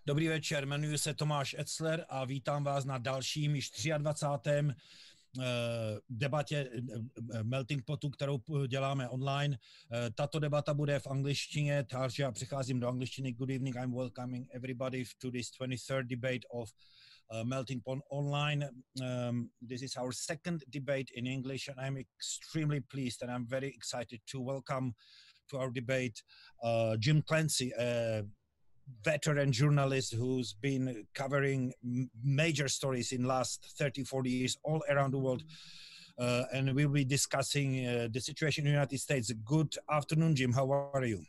Dobrý večer, jmenuji se Tomáš Etzler a vítám vás na dalším již 23. Debatě Melting Potu, kterou děláme online. Tato debata bude v angličtině, takže já přecházím do angličtiny. Good evening, I'm welcoming everybody to this 23rd debate of Melting Pot online. This is our second debate in English, and I'm extremely pleased and I'm very excited to welcome to our debate Jim Clancy, veteran journalist who's been covering major stories in last 30-40 years all around the world, and we'll be discussing the situation in the United States. Good afternoon, Jim. How are you?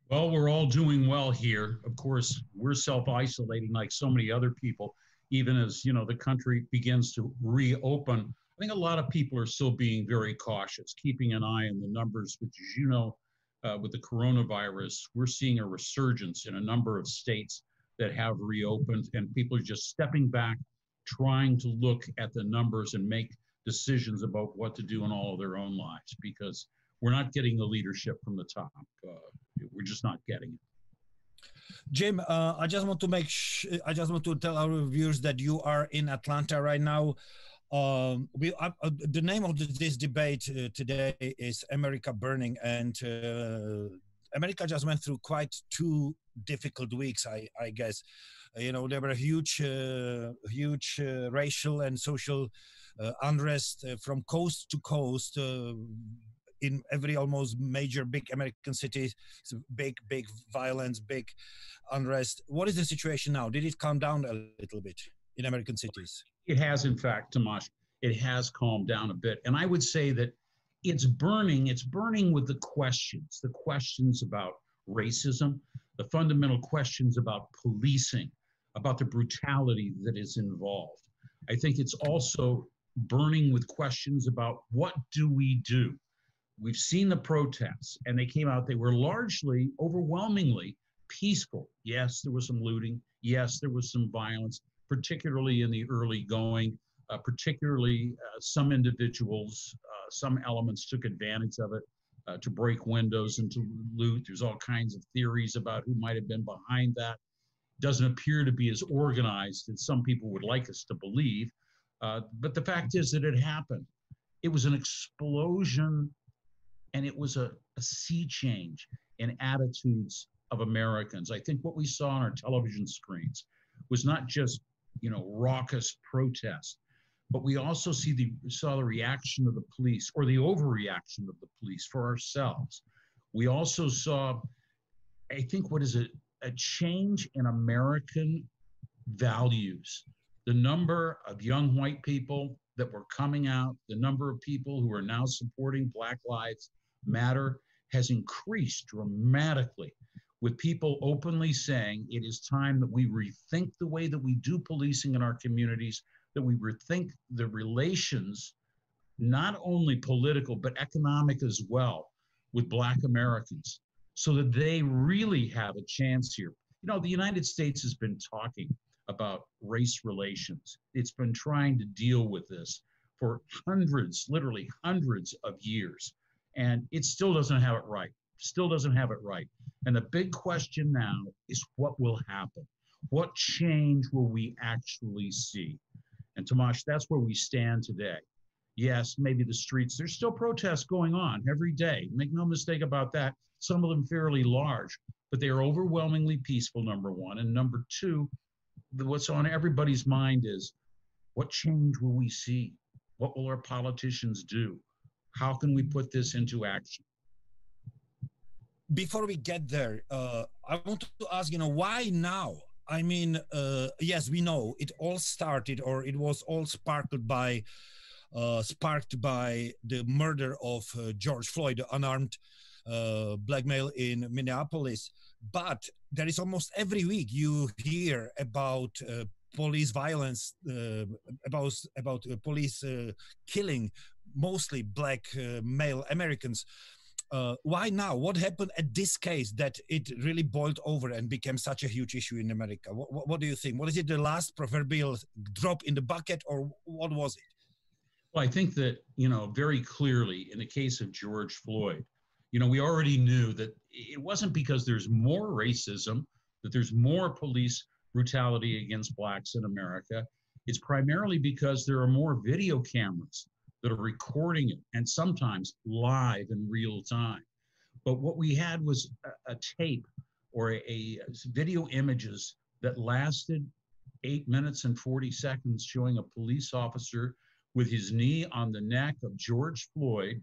Well, we're all doing well here. Of course, we're self-isolating like so many other people, even as, you know, the country begins to reopen. I think a lot of people are still being very cautious, keeping an eye on the numbers, which, as you know, with the coronavirus, we're seeing a resurgence in a number of states that have reopened, and people are just stepping back, trying to look at the numbers and make decisions about what to do in all of their own lives, because we're not getting the leadership from the top. We're just not getting it. Jim, I just want to tell our viewers that you are in Atlanta right now. The name of this debate today is America Burning, and America just went through quite 2 difficult weeks, I guess. You know, there were huge racial and social unrest from coast to coast in every almost major big American city. Big violence, big unrest. What is the situation now? Did it calm down a little bit in American cities? It has, in fact, Tomáš, it has calmed down a bit. And I would say that it's burning with the questions about racism, the fundamental questions about policing, about the brutality that is involved. I think it's also burning with questions about what do we do? We've seen the protests, and they came out, they were largely, overwhelmingly peaceful. Yes, there was some looting. Yes, there was some violence, particularly in the early going, particularly some individuals, some elements took advantage of it to break windows and to loot. There's all kinds of theories about who might have been behind that. Doesn't appear to be as organized as some people would like us to believe. But the fact is that it happened. It was an explosion, and it was a sea change in attitudes of Americans. I think what we saw on our television screens was not just, you know, raucous protest, but we also saw the reaction of the police, or the overreaction of the police for ourselves. We also saw, I think, what is a change in American values. The number of young white people that were coming out, the number of people who are now supporting Black Lives Matter has increased dramatically, with people openly saying it is time that we rethink the way that we do policing in our communities, that we rethink the relations, not only political, but economic as well, with Black Americans, so that they really have a chance here. You know, the United States has been talking about race relations. It's been trying to deal with this for hundreds, literally hundreds of years, and it still doesn't have it right. Still doesn't have it right. And the big question now is what will happen? What change will we actually see? And Tomáš, that's where we stand today. Yes, maybe the streets, there's still protests going on every day. Make no mistake about that. Some of them fairly large, but they are overwhelmingly peaceful, number one. And number two, what's on everybody's mind is, what change will we see? What will our politicians do? How can we put this into action? Before we get there, I want to ask, you know, why now? I mean, yes, we know it all started, or it was all sparked by the murder of George Floyda, unarmed black male in Minneapolis. But there is almost every week you hear about police violence, about police killing mostly black male Americans. Why now? What happened at this case that it really boiled over and became such a huge issue in America? What do you think? What is it, the last proverbial drop in the bucket, or what was it? Well, I think that, you know, very clearly in the case of George Floyd, you know, we already knew that it wasn't because there's more racism that there's more police brutality against blacks in America, it's primarily because there are more video cameras that are recording it, and sometimes live in real time. But what we had was a tape or a video images that lasted 8 minutes and 40 seconds showing a police officer with his knee on the neck of George Floyd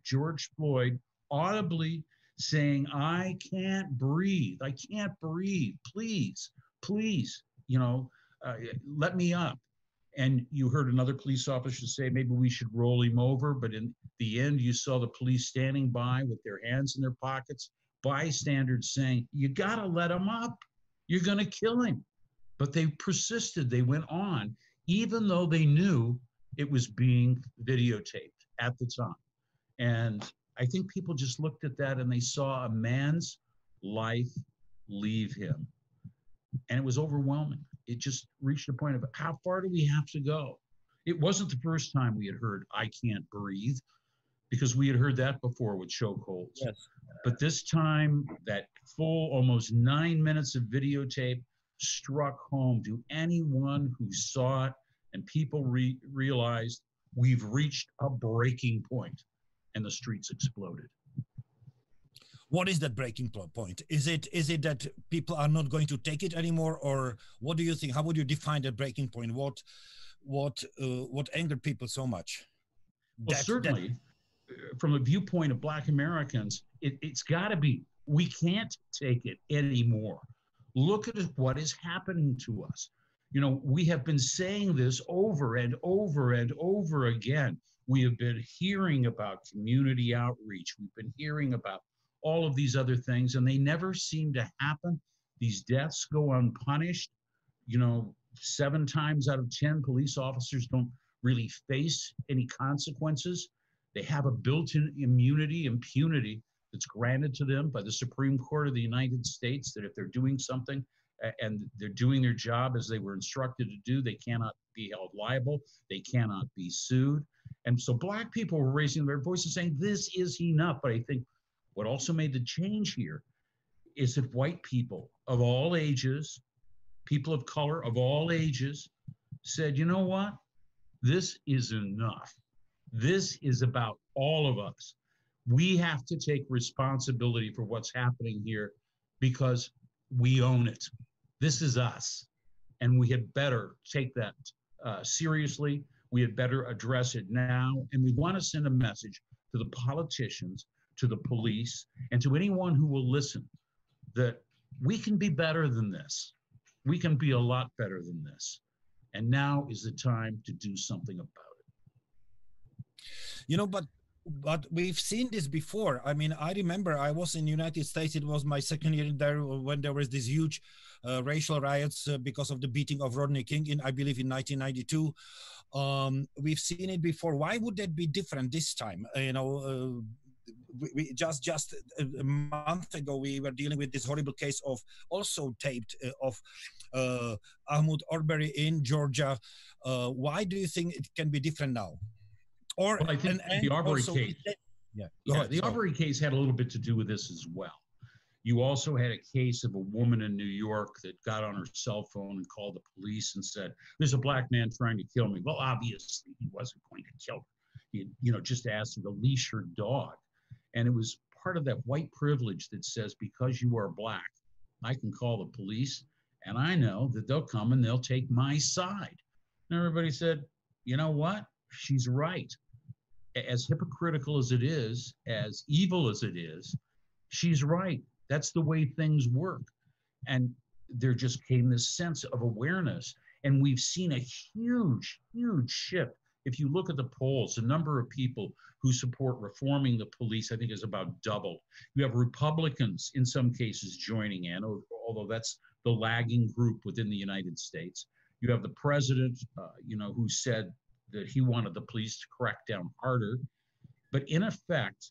audibly saying, "I can't breathe, please, please, let me up." And you heard another police officer say, maybe we should roll him over. But in the end, you saw the police standing by with their hands in their pockets, bystanders saying, "You got to let him up. You're going to kill him." But they persisted. They went on, even though they knew it was being videotaped at the time. And I think people just looked at that and they saw a man's life leave him. And it was overwhelming. It just reached a point of how far do we have to go? It wasn't the first time we had heard "I can't breathe," because we had heard that before with chokeholds. Yes. But this time, that full almost 9 minutes of videotape struck home to anyone who saw it, and people realized we've reached a breaking point, and the streets exploded. What is that breaking point? Is it that people are not going to take it anymore, or what do you think? How would you define that breaking point? What angered people so much? Well, certainly, from the viewpoint of Black Americans, it's got to be, we can't take it anymore. Look at what is happening to us. We have been saying this over and over and over again. We have been hearing about community outreach. We've been hearing about all of these other things, and they never seem to happen. These deaths go unpunished. 7 times out of 10, police officers don't really face any consequences. They have a built-in impunity that's granted to them by the Supreme Court of the United States, that if they're doing something and they're doing their job as they were instructed to do, they cannot be held liable, they cannot be sued. And so Black people were raising their voices saying, this is enough. But I think what also made the change here is that white people of all ages, people of color of all ages, said, you know what? This is enough. This is about all of us. We have to take responsibility for what's happening here because we own it. This is us. And we had better take that seriously. We had better address it now. And we want to send a message to the politicians, to the police, and to anyone who will listen, that we can be better than this. We can be a lot better than this. And now is the time to do something about it. But we've seen this before. I mean, I remember I was in the United States. It was my second year there when there was this huge racial riots because of the beating of Rodney King I believe in 1992. We've seen it before. Why would that be different this time? We just a month ago we were dealing with this horrible case of also taped of Ahmaud Arbery in Georgia. Why do you think it can be different now? Well, I think the Arbery case, the Arbery case had a little bit to do with this as well. You also had a case of a woman in New York that got on her cell phone and called the police and said, there's a black man trying to kill me. Well, obviously he wasn't going to kill her. He, just asked her to leash her dog. And it was part of that white privilege that says, because you are black, I can call the police and I know that they'll come and they'll take my side. And everybody said, you know what? She's right. As hypocritical as it is, as evil as it is, she's right. That's the way things work. And there just came this sense of awareness. And we've seen a huge, huge shift. If you look at the polls, the number of people who support reforming the police, I think, is about doubled. You have Republicans, in some cases, joining in, although that's the lagging group within the United States. You have the president, who said that he wanted the police to crack down harder. But in effect,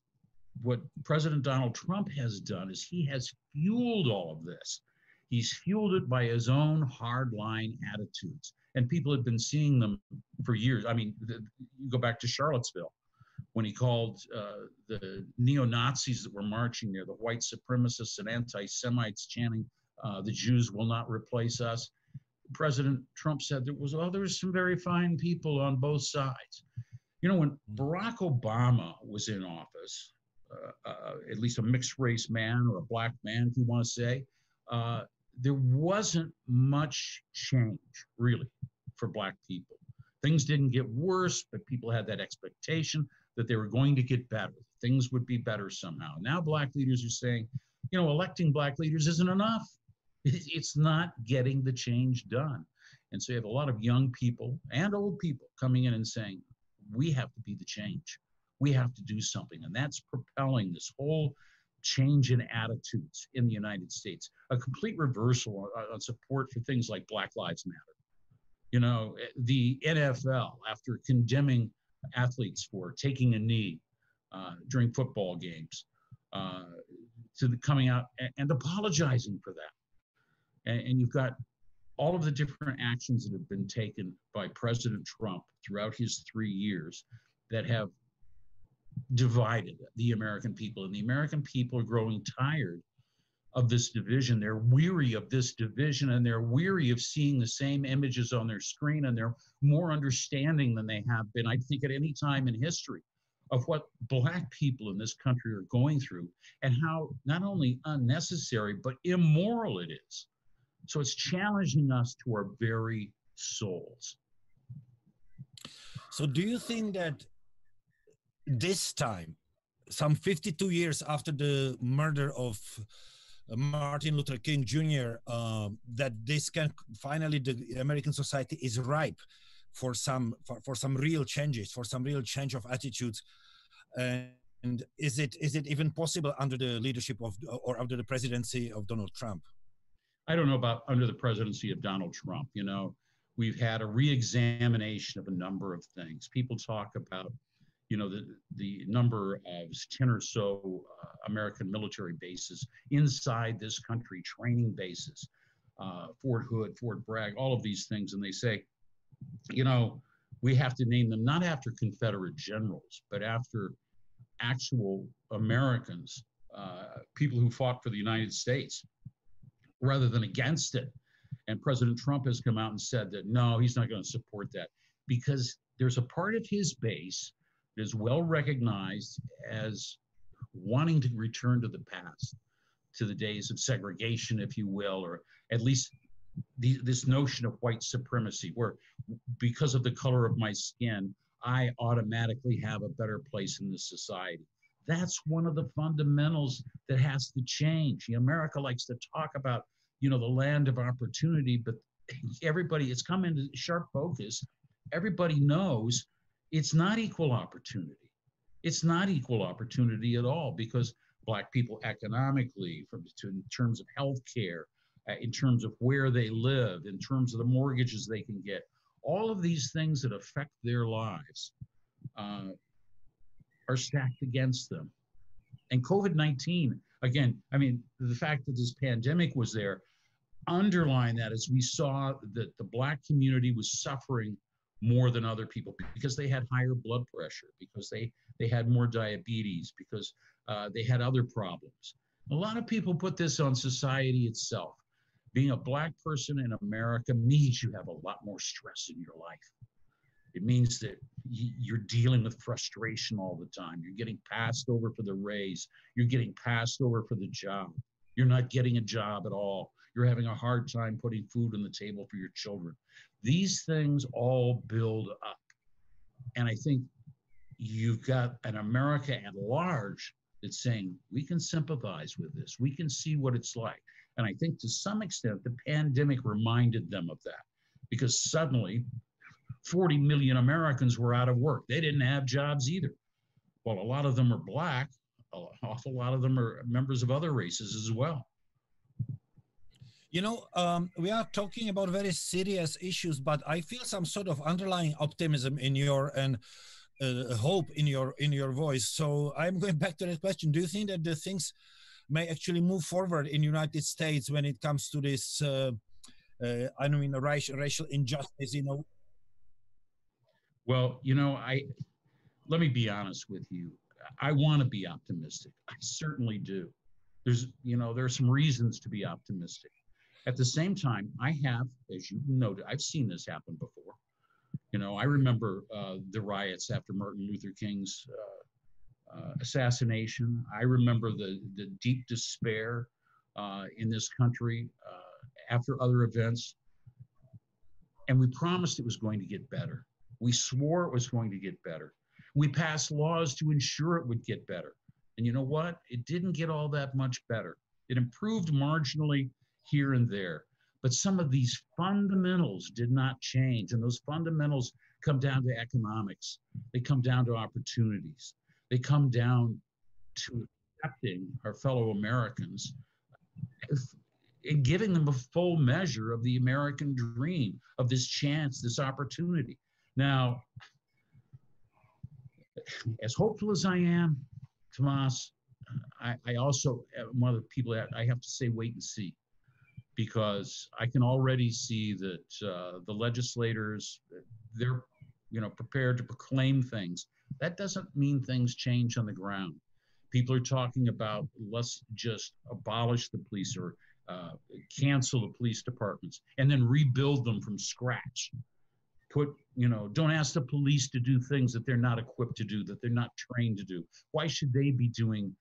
what President Donald Trump has done is he has fueled all of this. He's fueled it by his own hardline attitudes. And people have been seeing them for years. I mean, you go back to Charlottesville, when he called the neo-Nazis that were marching there, the white supremacists and anti-Semites chanting The Jews will not replace us. President Trump said there was some very fine people on both sides. You know, when Barack Obama was in office, at least a mixed race man or a black man, if you want to say, there wasn't much change, really, for black people. Things didn't get worse, but people had that expectation that they were going to get better. Things would be better somehow. Now black leaders are saying, you know, electing black leaders isn't enough. It's not getting the change done. And so you have a lot of young people and old people coming in and saying, we have to be the change. We have to do something. And that's propelling this whole change in attitudes in the United States, a complete reversal on support for things like Black Lives Matter. You know, the NFL, after condemning athletes for taking a knee during football games, coming out and apologizing for that. And you've got all of the different actions that have been taken by President Trump throughout his 3 years that have divided the American people. And the American people are growing tired of this division. They're weary of this division, and they're weary of seeing the same images on their screen, and they're more understanding than they have been, I think, at any time in history of what black people in this country are going through and how not only unnecessary, but immoral it is. So it's challenging us to our very souls. So do you think that this time, some 52 years after the murder of Martin Luther King Jr., that this can finally, the American society is ripe for some real changes, for some real change of attitudes? And is it even possible under the leadership of, or under the presidency of Donald Trump? I don't know about under the presidency of Donald Trump. You know, we've had a re-examination of a number of things. People talk about, you know, the number of 10 or so American military bases inside this country, training bases, Fort Hood, Fort Bragg, all of these things. And they say, you know, we have to name them not after Confederate generals, but after actual Americans, people who fought for the United States rather than against it. And President Trump has come out and said that, no, he's not going to support that because there's a part of his base that is well recognized as wanting to return to the past, to the days of segregation, if you will, or at least this notion of white supremacy, where because of the color of my skin, I automatically have a better place in this society. That's one of the fundamentals that has to change. America likes to talk about, you know, the land of opportunity, but everybody, it's come into sharp focus. Everybody knows it's not equal opportunity. It's not equal opportunity at all because Black people economically, in terms of healthcare, in terms of where they live, in terms of the mortgages they can get, all of these things that affect their lives are stacked against them. And COVID-19, again, I mean, the fact that this pandemic was there, underline that as we saw that the Black community was suffering more than other people because they had higher blood pressure, because they had more diabetes, because they had other problems. A lot of people put this on society itself. Being a Black person in America means you have a lot more stress in your life. It means that you're dealing with frustration all the time. You're getting passed over for the raise. You're getting passed over for the job. You're not getting a job at all. You're having a hard time putting food on the table for your children. These things all build up. And I think you've got an America at large that's saying, we can sympathize with this. We can see what it's like. And I think to some extent, the pandemic reminded them of that because suddenly 40 million Americans were out of work. They didn't have jobs either. Well, a lot of them are Black. An awful lot of them are members of other races as well. You know, we are talking about very serious issues, but I feel some sort of underlying optimism in your and hope in your voice. So I'm going back to that question. Do you think that the things may actually move forward in the United States when it comes to this, I mean, racial injustice, you know? Well, you know, let me be honest with you. I want to be optimistic. I certainly do. There are some reasons to be optimistic. At the same time, I have, as you noted, I've seen this happen before. You know, I remember the riots after Martin Luther King's assassination. I remember the deep despair in this country after other events. And we promised it was going to get better. We swore it was going to get better. We passed laws to ensure it would get better. And you know what? It didn't get all that much better. It improved marginally here and there. But some of these fundamentals did not change. And those fundamentals come down to economics. They come down to opportunities. They come down to accepting our fellow Americans and giving them a full measure of the American dream, of this chance, this opportunity. Now, as hopeful as I am, Tomas, I also, one of the people that I have to say, wait and see, because I can already see that the legislators, they're prepared to proclaim things. That doesn't mean things change on the ground. People are talking about, let's just abolish the police or cancel the police departments and then rebuild them from scratch. Don't ask the police to do things that they're not equipped to do, that they're not trained to do. Why should they be doing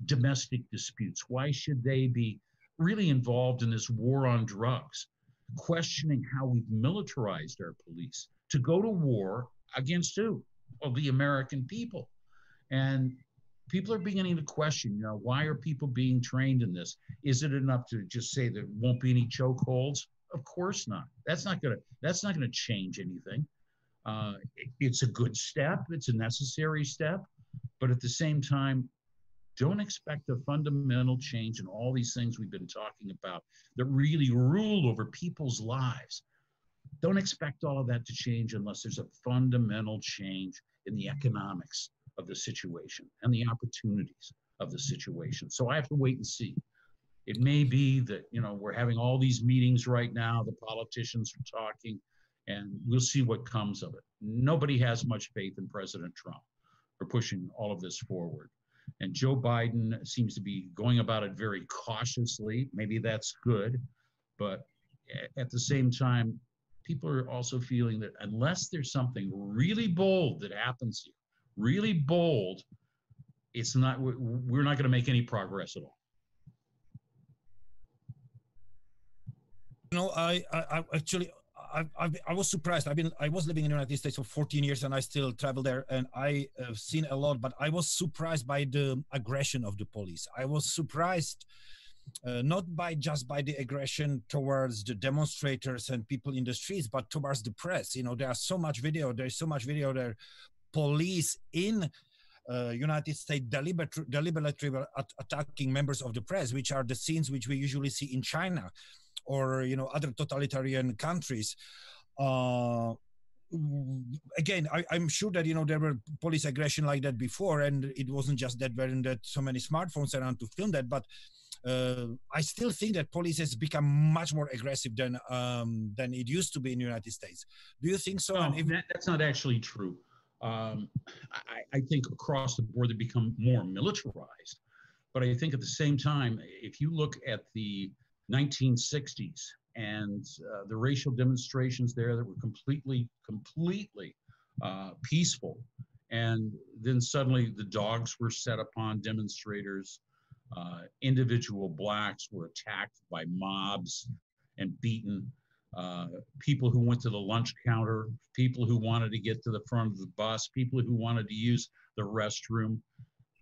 domestic disputes? Why should they be really involved in this war on drugs? Questioning how we've militarized our police to go to war against who? Well, the American people. And people are beginning to question, why are people being trained in this? Is it enough to just say there won't be any chokeholds? Of course not. That's not gonna change anything. It's a good step. It's a necessary step. But at the same time, don't expect a fundamental change in all these things we've been talking about that really rule over people's lives. Don't expect all of that to change unless there's a fundamental change in the economics of the situation and the opportunities of the situation. So I have to wait and see. It may be that, we're having all these meetings right now, the politicians are talking, and we'll see what comes of it. Nobody has much faith in President Trump for pushing all of this forward. And Joe Biden seems to be going about it very cautiously. Maybe that's good. But at the same time, people are also feeling that unless there's something really bold that happens here, really bold, we're not going to make any progress at all. I was surprised. I was living in the United States for 14 years and I still travel there, and I have seen a lot, but I was surprised by the aggression of the police. I was surprised not just by the aggression towards the demonstrators and people in the streets, but towards the press. There's so much video there. Police in United States deliberately attacking members of the press, which are the scenes which we usually see in China or other totalitarian countries. Again, I'm sure that there were police aggression like that before, and it wasn't just that weren't that so many smartphones around to film that, but I still think that police has become much more aggressive than it used to be in the United States. Do you think so? No, that's not actually true. I think across the board they become more militarized, but I think at the same time, if you look at the 1960s and the racial demonstrations there that were completely peaceful, and then suddenly the dogs were set upon demonstrators, individual blacks were attacked by mobs and beaten, people who went to the lunch counter, people who wanted to get to the front of the bus, people who wanted to use the restroom,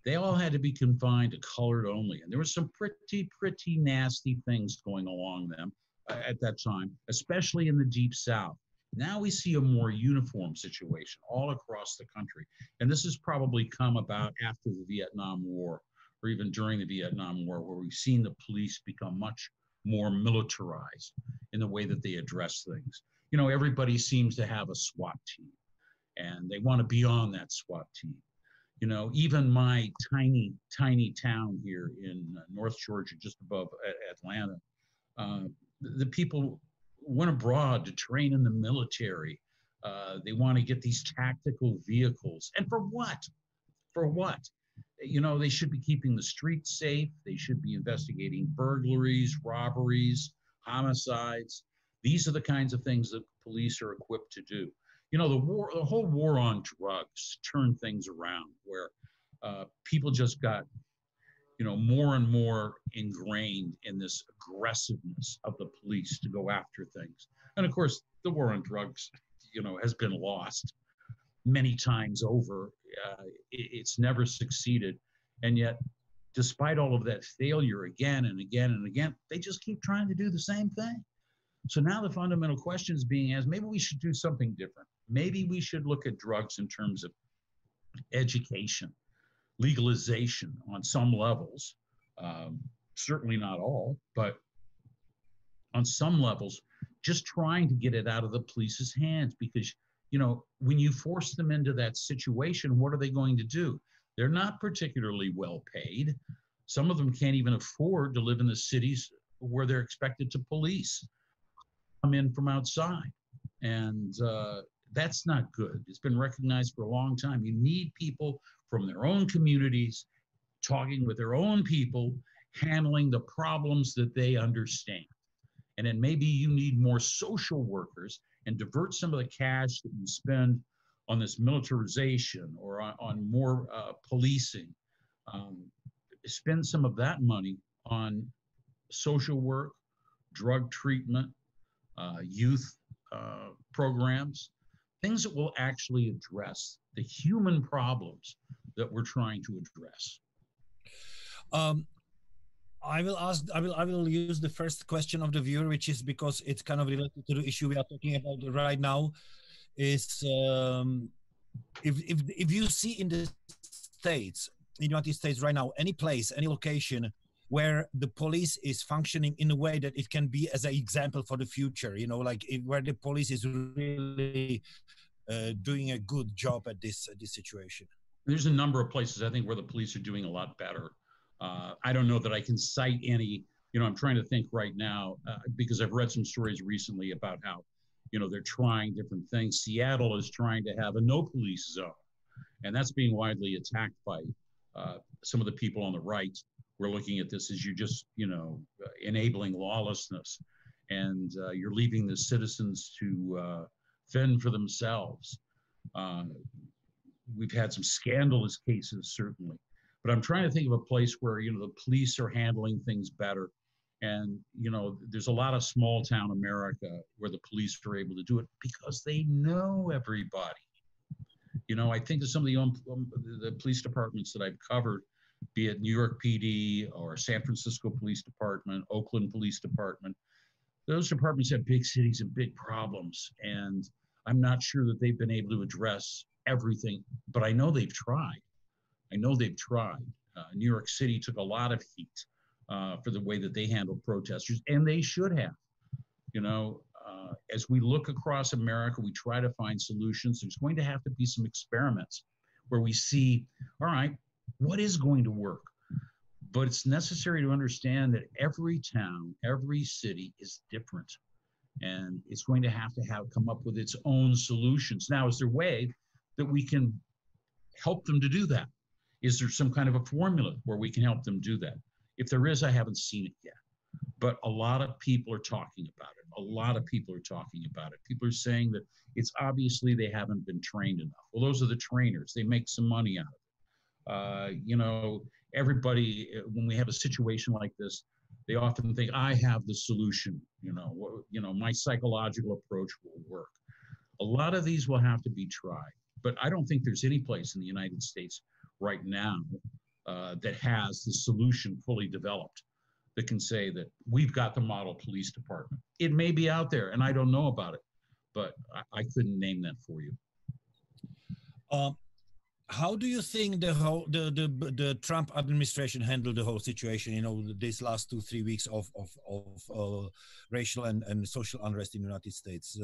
they all had to be confined to colored only. And there were some pretty nasty things going along them at that time, especially in the Deep South. Now we see a more uniform situation all across the country. And this has probably come about after the Vietnam War, or even during the Vietnam War, where we've seen the police become much more militarized in the way that they address things. Everybody seems to have a SWAT team, and they want to be on that SWAT team. Even my tiny town here in North Georgia, just above Atlanta, the people went abroad to train in the military. They want to get these tactical vehicles. And for what? For what? They should be keeping the streets safe. They should be investigating burglaries, robberies, homicides. These are the kinds of things that police are equipped to do. You know, the whole war on drugs turned things around where people just got, you know, more and more ingrained in this aggressiveness of the police to go after things. And of course, the war on drugs, you know, has been lost many times over. It's never succeeded. And yet, despite all of that failure again and again and again, they just keep trying to do the same thing. So now the fundamental question is being asked, maybe we should do something different. Maybe we should look at drugs in terms of education, legalization on some levels, certainly not all, but on some levels, just trying to get it out of the police's hands. Because, you know, when you force them into that situation, what are they going to do? They're not particularly well paid. Some of them can't even afford to live in the cities where they're expected to police, come in from outside. And that's not good. It's been recognized for a long time. You need people from their own communities, talking with their own people, handling the problems that they understand. And then maybe you need more social workers and divert some of the cash that you spend on this militarization or on more policing. Spend some of that money on social work, drug treatment, youth programs, things that will actually address the human problems that we're trying to address. I will use the first question of the viewer, which is because it's kind of related to the issue we are talking about right now. Is if you see in the States, in the United States right now, any place, any location where the police is functioning in a way that it can be as an example for the future, you know, like where the police is really doing a good job at this situation. There's a number of places, I think, where the police are doing a lot better. I don't know that I can cite any, you know, I'm trying to think right now, because I've read some stories recently about how, you know, they're trying different things. Seattle is trying to have a no police zone, and that's being widely attacked by some of the people on the right. We're looking at this as you're just, you know, enabling lawlessness, and you're leaving the citizens to fend for themselves. We've had some scandalous cases, certainly. But I'm trying to think of a place where, you know, the police are handling things better. And, you know, there's a lot of small town America where the police are able to do it because they know everybody. You know, I think of some of the police departments that I've covered, be it New York PD or San Francisco Police Department, Oakland Police Department. Those departments have big cities and big problems. And I'm not sure that they've been able to address everything, but I know they've tried. New York City took a lot of heat for the way that they handled protesters, and they should have. You know, as we look across America, we try to find solutions. There's going to have to be some experiments where we see, all right, what is going to work? But it's necessary to understand that every town, every city is different, and it's going to have come up with its own solutions. Now, is there a way that we can help them to do that? Is there some kind of a formula where we can help them do that? If there is, I haven't seen it yet. But a lot of people are talking about it. People are saying that it's obviously they haven't been trained enough. Well, those are the trainers. They make some money out of it. You know, everybody, when we have a situation like this, they often think, I have the solution. You know, my psychological approach will work. A lot of these will have to be tried. But I don't think there's any place in the United States right now that has the solution fully developed that can say that we've got the model police department. It may be out there, and I don't know about it, but I couldn't name that for you. How do you think the Trump administration handled the whole situation? You know, these last 2-3 weeks of racial and social unrest in the United States.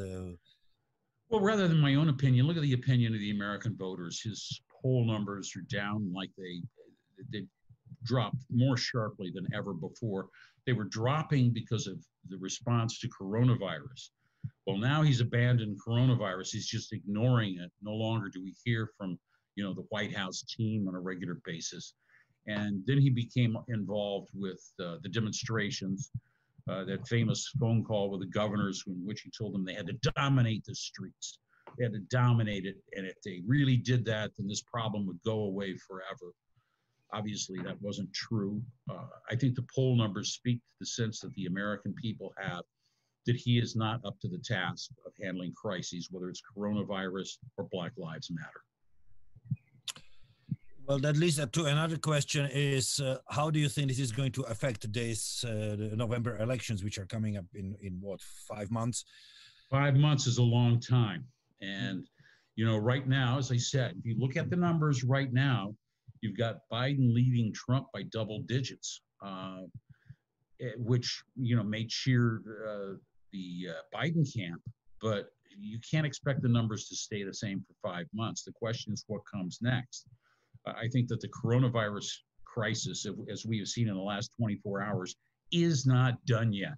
Well, rather than my own opinion, look at the opinion of the American voters. His poll numbers are down like they dropped more sharply than ever before. They were dropping because of the response to coronavirus. Well, now he's abandoned coronavirus. He's just ignoring it. No longer do we hear from, you know, the White House team on a regular basis. And then he became involved with the demonstrations. that famous phone call with the governors in which he told them they had to dominate the streets. They had to dominate it. And if they really did that, then this problem would go away forever. Obviously, that wasn't true. I think the poll numbers speak to the sense that the American people have that he is not up to the task of handling crises, whether it's coronavirus or Black Lives Matter. Well, that leads to another question is, how do you think this is going to affect this the November elections, which are coming up in what, 5 months? 5 months is a long time. And, you know, right now, as I said, if you look at the numbers right now, you've got Biden leading Trump by double digits, which, you know, may cheer the Biden camp, but you can't expect the numbers to stay the same for 5 months. The question is what comes next. I think that the coronavirus crisis, as we have seen in the last 24 hours, is not done yet.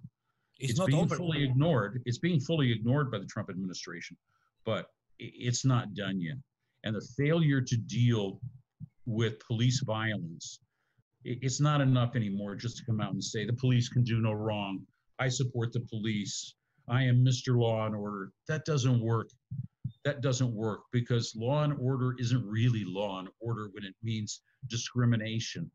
It's being fully ignored. It's being fully ignored by the Trump administration, but it's not done yet. And the failure to deal with police violence, it's not enough anymore just to come out and say the police can do no wrong. I support the police. I am Mr. Law and Order. That doesn't work. That doesn't work because law and order isn't really law and order when it means discrimination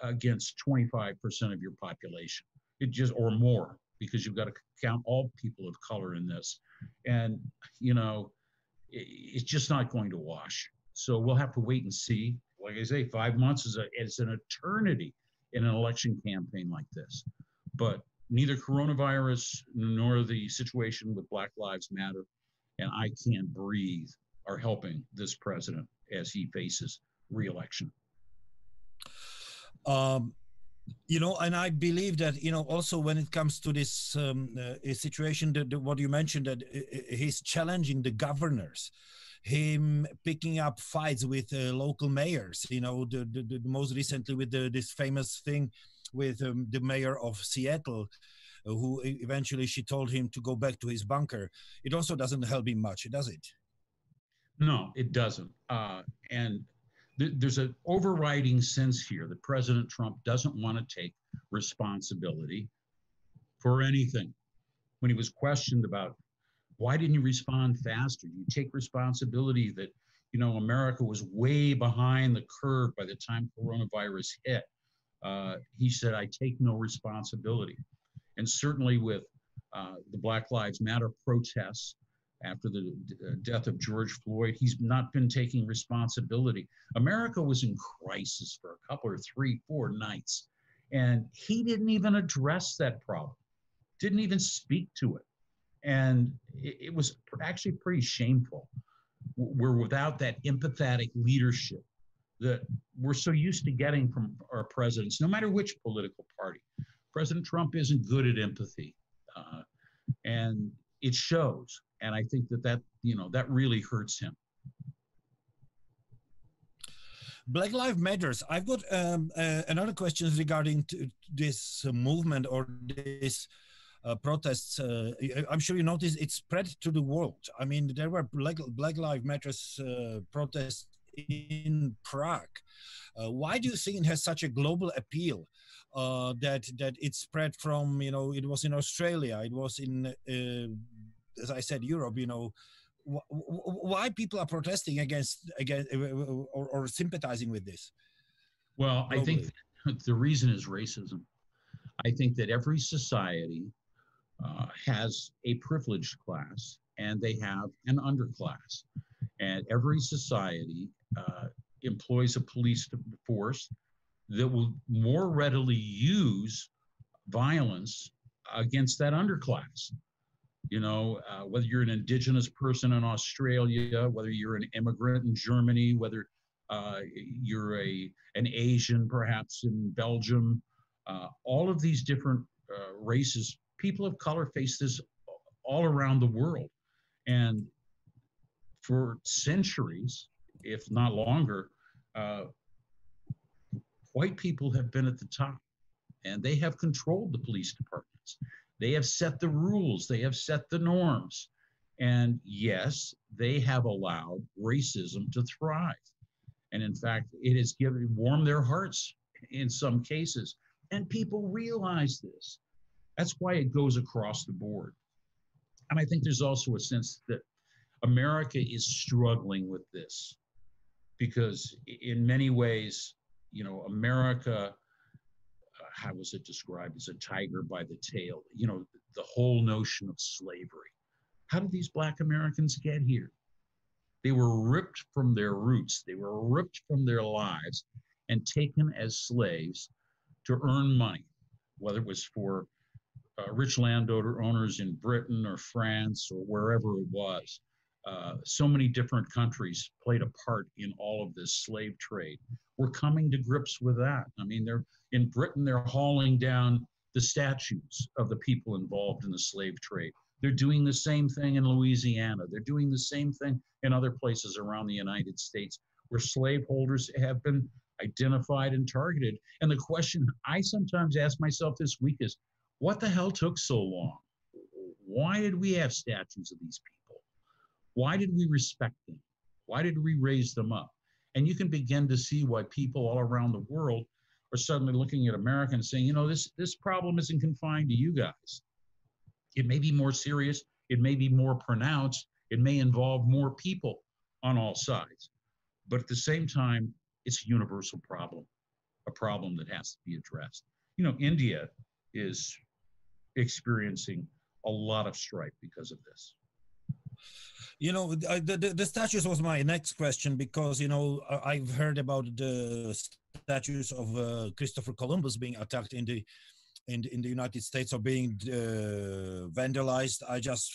against 25% of your population. It just, or more, because you've got to count all people of color in this. And, you know, it's just not going to wash. So we'll have to wait and see. Like I say, 5 months is an eternity in an election campaign like this. But neither coronavirus nor the situation with Black Lives Matter and I Can't Breathe are helping this president as he faces re-election. You know, and I believe that, you know, also when it comes to this situation, what you mentioned, that he's challenging the governors, him picking up fights with local mayors, you know, the most recently with this famous thing with the mayor of Seattle, who eventually she told him to go back to his bunker. It also doesn't help him much, does it? No, it doesn't. And there's an overriding sense here that President Trump doesn't want to take responsibility for anything. When he was questioned about why didn't you respond faster, you take responsibility that, you know, America was way behind the curve by the time coronavirus hit. He said, I take no responsibility. And certainly with the Black Lives Matter protests after the death of George Floyd, he's not been taking responsibility. America was in crisis for a couple or 3, 4 nights, and he didn't even address that problem, didn't even speak to it. And it was actually pretty shameful. We're without that empathetic leadership that we're so used to getting from our presidents, no matter which political party. President Trump isn't good at empathy, and it shows. And I think that you know, that really hurts him. Black Lives Matters. I've got another question regarding this movement or this protests. I'm sure you noticed it spread to the world. I mean, there were Black Lives Matters protests in Prague. Why do you think it has such a global appeal? That it spread from, you know, it was in Australia, it was in, as I said, Europe, you know, why people are protesting against or sympathizing with this? Well, globally? I think the reason is racism. I think that every society has a privileged class and they have an underclass. And every society employs a police force that will more readily use violence against that underclass. You know, whether you're an indigenous person in Australia, whether you're an immigrant in Germany, whether you're an Asian perhaps in Belgium, all of these different races, people of color face this all around the world. And for centuries, if not longer, white people have been at the top, and they have controlled the police departments. They have set the rules. They have set the norms. And yes, they have allowed racism to thrive. And in fact, it has warmed their hearts in some cases. And people realize this. That's why it goes across the board. And I think there's also a sense that America is struggling with this because in many ways, you know, America, how was it described, as a tiger by the tail? You know, the whole notion of slavery. How did these Black Americans get here? They were ripped from their roots. They were ripped from their lives and taken as slaves to earn money, whether it was for rich landowner owners in Britain or France or wherever it was. So many different countries played a part in all of this slave trade. We're coming to grips with that. I mean, in Britain, they're hauling down the statues of the people involved in the slave trade. They're doing the same thing in Louisiana. They're doing the same thing in other places around the United States where slaveholders have been identified and targeted. And the question I sometimes ask myself this week is, what the hell took so long? Why did we have statues of these people? Why did we respect them? Why did we raise them up? And you can begin to see why people all around the world are suddenly looking at America and saying, you know, this problem isn't confined to you guys. It may be more serious. It may be more pronounced. It may involve more people on all sides. But at the same time, it's a universal problem, a problem that has to be addressed. You know, India is experiencing a lot of strife because of this. You know, the statues was my next question because, you know, I've heard about the statues of Christopher Columbus being attacked in the United States or being vandalized. I just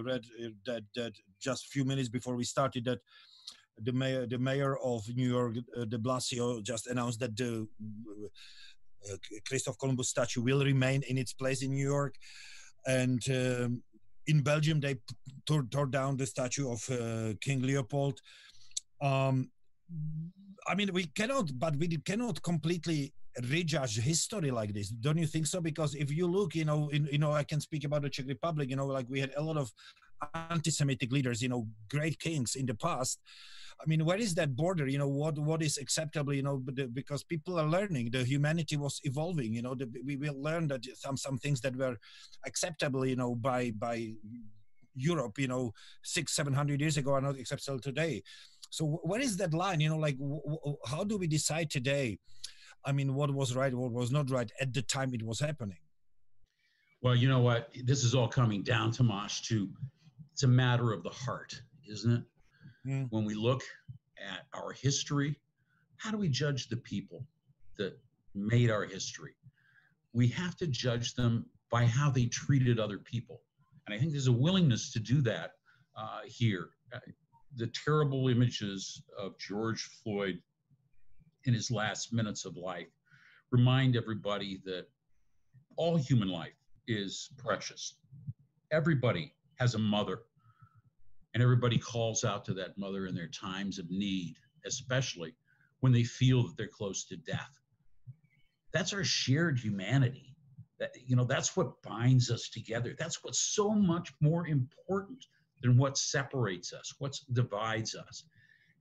read that just a few minutes before we started that the mayor of New York, de Blasio, just announced that the Christopher Columbus statue will remain in its place in New York. And in Belgium, they tore down the statue of King Leopold. I mean, we cannot completely rejudge history like this. Don't you think so? Because if you look, you know, I can speak about the Czech Republic, you know, like we had a lot of anti-Semitic leaders, you know, great kings in the past. I mean, where is that border? You know, what is acceptable, you know, because people are learning, the humanity was evolving, you know, we will learn that some things that were acceptable, you know, by Europe, you know, 600-700 years ago are not acceptable today. So where is that line? You know, like how do we decide today? I mean, what was right, what was not right at the time it was happening? Well, you know what? This is all coming down, Tomáš, to it's a matter of the heart, isn't it? Mm. When we look at our history, how do we judge the people that made our history? We have to judge them by how they treated other people. And I think there's a willingness to do that here. The terrible images of George Floyda in his last minutes of life remind everybody that all human life is precious. Everybody has a mother, and everybody calls out to that mother in their times of need, especially when they feel that they're close to death. That's our shared humanity. You know, that's what binds us together. That's what's so much more important than what separates us, what divides us.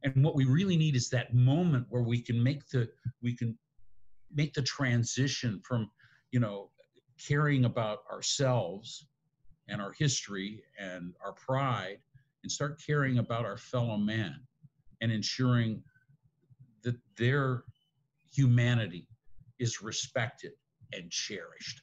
And what we really need is that moment where we can make the transition from, you know, caring about ourselves and our history and our pride and start caring about our fellow man and ensuring that their humanity is respected and cherished.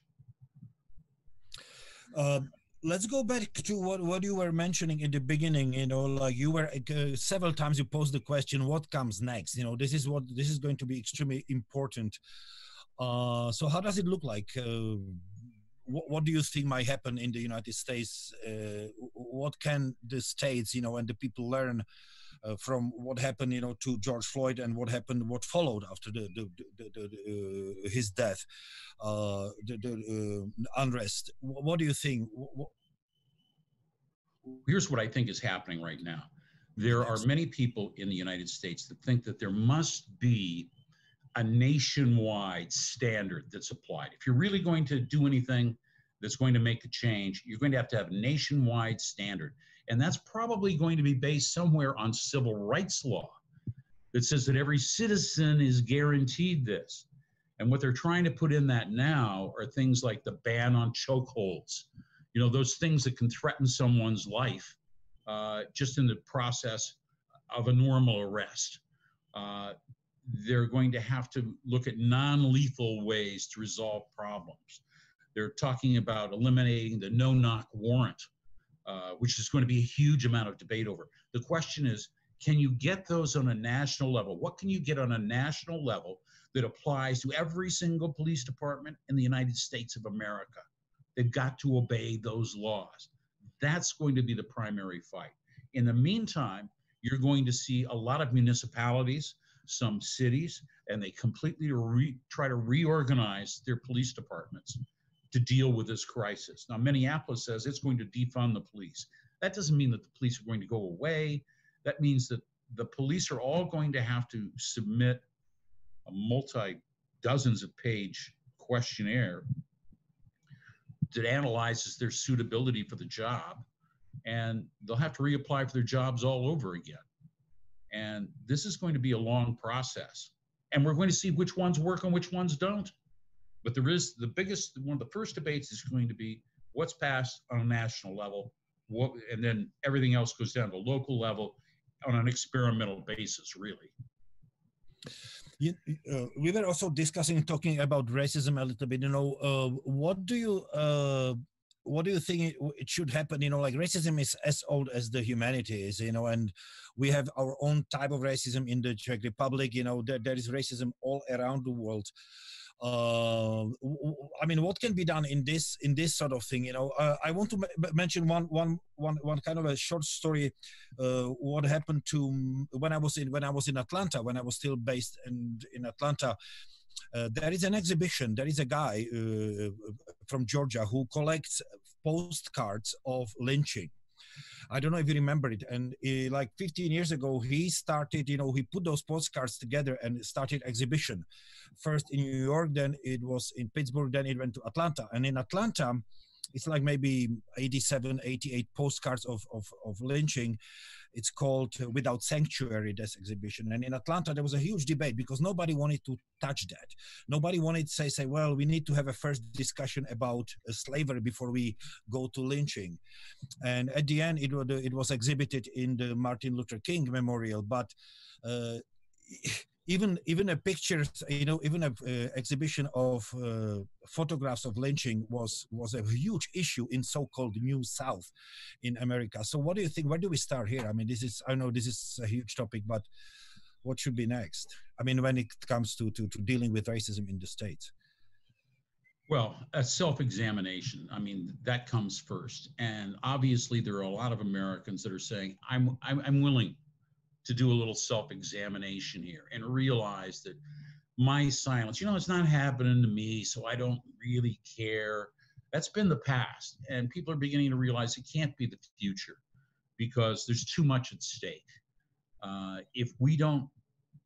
Let's go back to what you were mentioning in the beginning. You know, like you were several times you posed the question, what comes next? You know, this is going to be extremely important. So how does it look like? What do you think might happen in the United States? What can the states, you know, and the people learn from what happened, you know, to George Floyda and what followed after his death, the unrest? What do you think? Here's what I think is happening right now. There are many people in the United States that think that there must be a nationwide standard that's applied. If you're really going to do anything that's going to make a change, you're going to have a nationwide standard. And that's probably going to be based somewhere on civil rights law that says that every citizen is guaranteed this. And what they're trying to put in that now are things like the ban on chokeholds, you know, those things that can threaten someone's life just in the process of a normal arrest. They're going to have to look at non-lethal ways to resolve problems. They're talking about eliminating the no-knock warrant, which is going to be a huge amount of debate over. The question is, can you get those on a national level? What can you get on a national level that applies to every single police department in the United States of America? They've got to obey those laws. That's going to be the primary fight. In the meantime, you're going to see a lot of municipalities, some cities, and they completely try to reorganize their police departments to deal with this crisis. Now, Minneapolis says it's going to defund the police. That doesn't mean that the police are going to go away. That means that the police are all going to have to submit a multi-dozens of page questionnaire that analyzes their suitability for the job, and they'll have to reapply for their jobs all over again. And this is going to be a long process. And we're going to see which ones work and which ones don't. But there is one of the first debates is going to be what's passed on a national level, and then everything else goes down to local level on an experimental basis, really. We were also talking about racism a little bit. You know, what do you think it should happen? You know, like racism is as old as the humanity is, you know, and we have our own type of racism in the Czech Republic. You know, there is racism all around the world. I mean, what can be done in this sort of thing? You know, I want to mention one kind of a short story. What happened to when I was in Atlanta, when I was still based in Atlanta. There is an exhibition. There is a guy from Georgia who collects postcards of lynching. I don't know if you remember it. And like 15 years ago, he started, you know, he put those postcards together and started exhibition. First in New York, then it was in Pittsburgh, then it went to Atlanta. And in Atlanta, it's like maybe 87, 88 postcards of lynching. It's called Without Sanctuary, this exhibition. And in Atlanta, there was a huge debate because nobody wanted to touch that. Nobody wanted to say, well, we need to have a first discussion about slavery before we go to lynching. And at the end, it was exhibited in the Martin Luther King Memorial. But even a picture, you know, even a exhibition of photographs of lynching was a huge issue in so-called New South in America. So what do you think? Where do we start here? I mean, I know this is a huge topic, but what should be next? I mean, when it comes to dealing with racism in the States. Well, a self-examination. I mean, that comes first. And obviously there are a lot of Americans that are saying, I'm willing to do a little self-examination here and realize that my silence, you know, it's not happening to me, so I don't really care. That's been the past. And people are beginning to realize it can't be the future because there's too much at stake. If we don't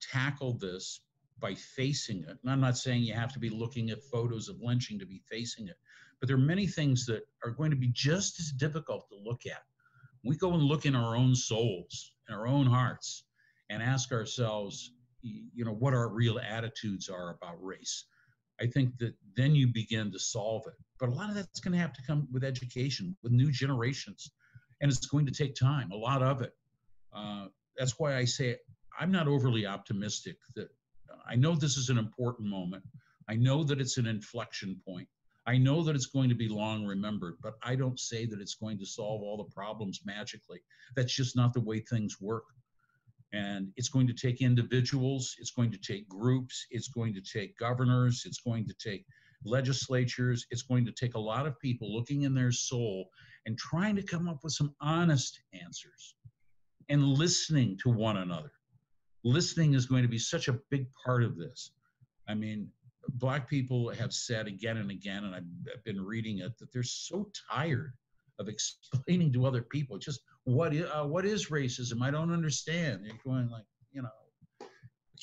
tackle this by facing it, and I'm not saying you have to be looking at photos of lynching to be facing it, but there are many things that are going to be just as difficult to look at. We go and look in our own souls, in our own hearts, and ask ourselves, you know, what our real attitudes are about race. I think that then you begin to solve it. But a lot of that's going to have to come with education, with new generations, and it's going to take time, a lot of it. That's why I say I'm not overly optimistic that I know this is an important moment. I know that it's an inflection point. I know that it's going to be long remembered, but I don't say that it's going to solve all the problems magically. That's just not the way things work. And it's going to take individuals, it's going to take groups, it's going to take governors, it's going to take legislatures, it's going to take a lot of people looking in their soul and trying to come up with some honest answers and listening to one another. Listening is going to be such a big part of this. I mean, Black people have said again and again, and I've been reading it, that they're so tired of explaining to other people just what is racism. I don't understand. They're going like, you know, I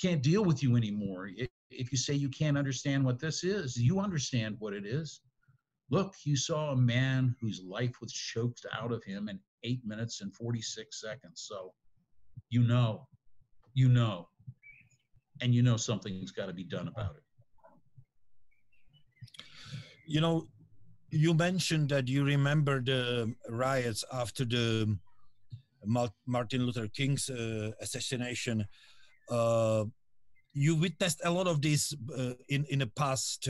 can't deal with you anymore. If you say you can't understand what this is, you understand what it is. Look, you saw a man whose life was choked out of him in 8 minutes and 46 seconds. So, you know, and you know something's got to be done about it. You know, you mentioned that you remember the riots after the Martin Luther King's assassination. You witnessed a lot of this in the past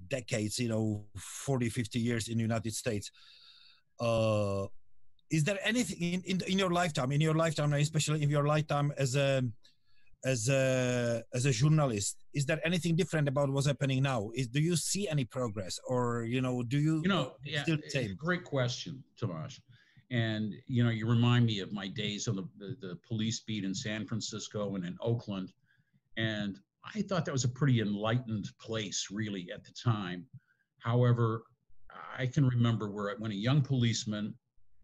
decades, you know, 40, 50 years in the United States. Is there anything in your lifetime, especially in your lifetime as a journalist, is there anything different about what's happening now? Do you see any progress, or do you yeah, still the same? Great question, Tomas. And you remind me of my days on the police beat in San Francisco and in Oakland, and I thought that was a pretty enlightened place, really, at the time. However, I can remember when a young policeman,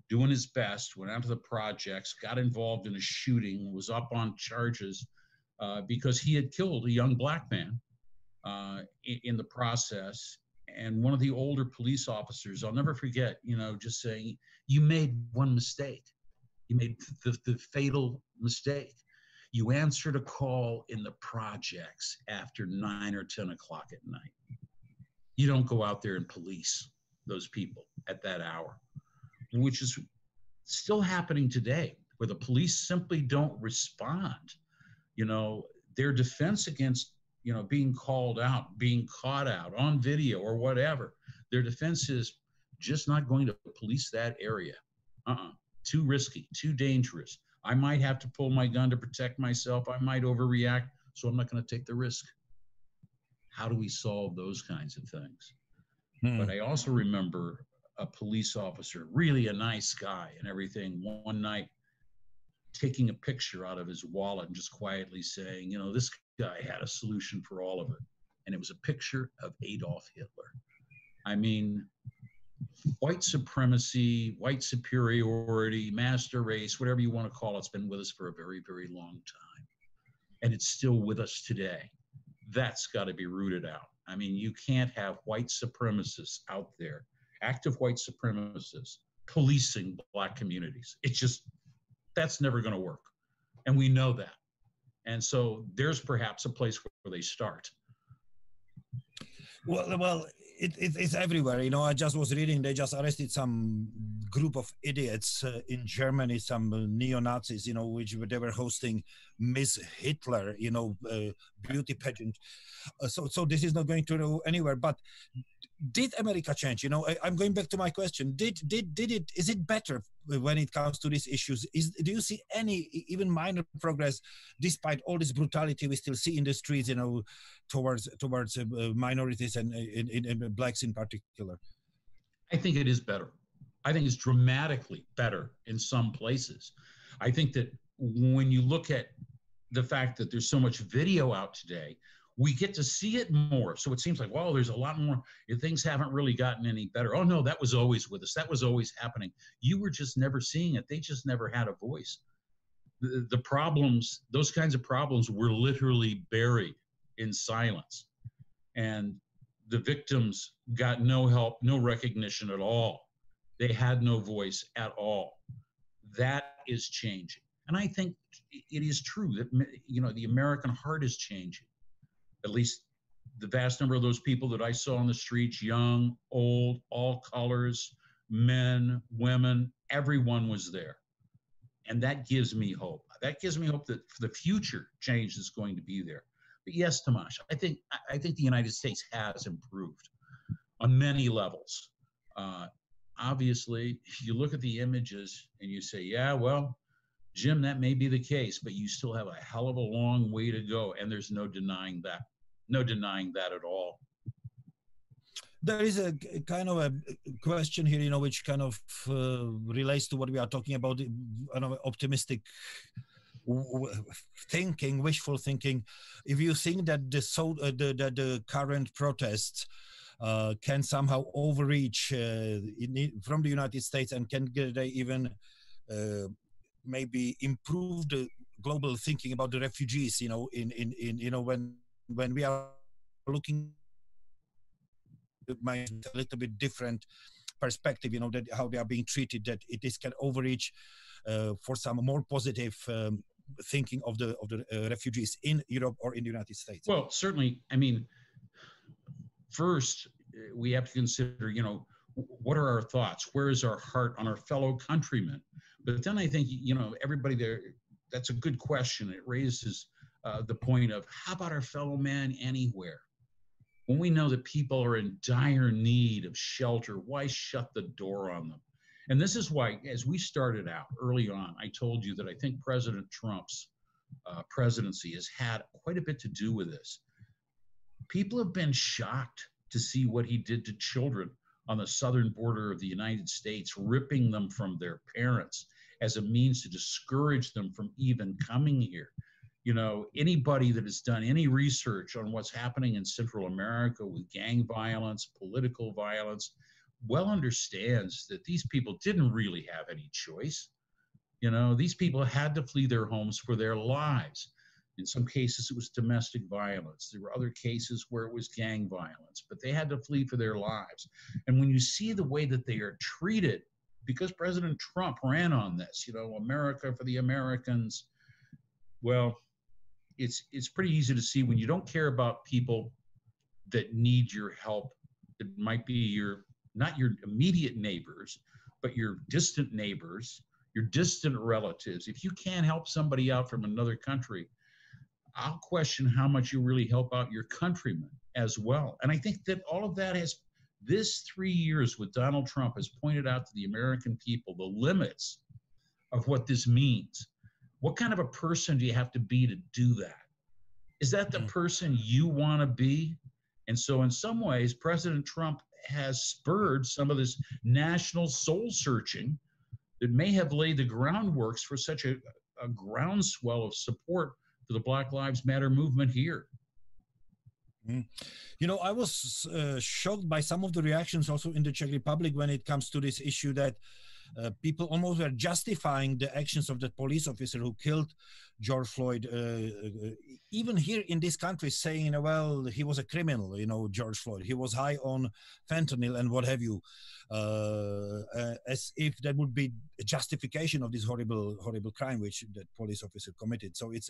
doing his best, went out to the projects, got involved in a shooting, was up on charges because he had killed a young black man in the process. And one of the older police officers, I'll never forget, just saying, you made one mistake. You made the fatal mistake. You answered a call in the projects after 9 or 10 o'clock at night. You don't go out there and police those people at that hour, which is still happening today, where the police simply don't respond. Their defense against, being called out, being caught out on video or whatever, their defense is just not going to police that area. Too risky, too dangerous. I might have to pull my gun to protect myself. I might overreact, so I'm not going to take the risk. How do we solve those kinds of things? But I also remember a police officer, really a nice guy and everything, one night taking a picture out of his wallet and just quietly saying, this guy had a solution for all of it. And it was a picture of Adolf Hitler. I mean, white supremacy, white superiority, master race, whatever you want to call it, it's been with us for a very, very long time. And it's still with us today. That's got to be rooted out. I mean, you can't have white supremacists out there, active white supremacists, policing black communities. That's never going to work. And we know that. And so there's perhaps a place where they start. Well, it's everywhere. I just was reading, they just arrested some group of idiots in Germany, some neo-Nazis, which they were hosting Miss Hitler, beauty pageant. So this is not going to go anywhere. But did America change? I'm going back to my question. Is it better when it comes to these issues? Do you see any even minor progress despite all this brutality we still see in the streets, towards minorities and in blacks in particular? I think it is better. I think it's dramatically better in some places. I think that when you look at the fact that there's so much video out today, we get to see it more. So it seems like, well, there's a lot more. Things haven't really gotten any better. Oh, no, that was always with us. That was always happening. You were just never seeing it. They just never had a voice. The problems, those kinds of problems were literally buried in silence. And the victims got no help, no recognition at all. They had no voice at all. That is changing. And I think it is true that, the American heart is changing. At least the vast number of those people that I saw on the streets, young, old, all colors, men, women, everyone was there. And that gives me hope. That gives me hope that for the future, change is going to be there. But yes, Tomáš, I think the United States has improved on many levels. Obviously, you look at the images and you say, yeah, well, Jim, that may be the case, but you still have a hell of a long way to go. And there's no denying that. No denying that at all. There is a kind of a question here, which kind of relates to what we are talking about, optimistic thinking, wishful thinking. If you think that the current protests can somehow overreach from the United States, and can they even maybe improve the global thinking about the refugees, when we are looking at a little bit different perspective, that how they are being treated, that it can overreach for some more positive thinking of the refugees in Europe or in the United States? Well, certainly. I mean, first, we have to consider, you know, what are our thoughts? Where is our heart on our fellow countrymen? But then I think, you know, everybody there, that's a good question. It raises the point of how about our fellow man anywhere? When we know that people are in dire need of shelter, why shut the door on them? And this is why, as we started out early on, I told you that I think President Trump's presidency has had quite a bit to do with this. People have been shocked to see what he did to children on the southern border of the United States, ripping them from their parents as a means to discourage them from even coming here. You know, anybody that has done any research on what's happening in Central America with gang violence, political violence, well understands that these people didn't really have any choice. You know, these people had to flee their homes for their lives. In some cases, it was domestic violence. There were other cases where it was gang violence, but they had to flee for their lives. And when you see the way that they are treated, because President Trump ran on this, you know, America for the Americans, well, it's pretty easy to see when you don't care about people that need your help. It might be not your immediate neighbors, but your distant neighbors, your distant relatives. If you can't help somebody out from another country, I'll question how much you really help out your countrymen as well. And I think that all of that this 3 years with Donald Trump has pointed out to the American people the limits of what this means. What kind of a person do you have to be to do that? Is that the person you want to be? And so in some ways, President Trump has spurred some of this national soul searching that may have laid the groundworks for such a groundswell of support for the Black Lives Matter movement here. You know, I was shocked by some of the reactions also in the Czech Republic when it comes to this issue that people almost were justifying the actions of the police officer who killed George Floyd, even here in this country, saying, well, he was a criminal, you know, George Floyd. He was high on fentanyl and what have you, as if that would be a justification of this horrible crime which that police officer committed. So it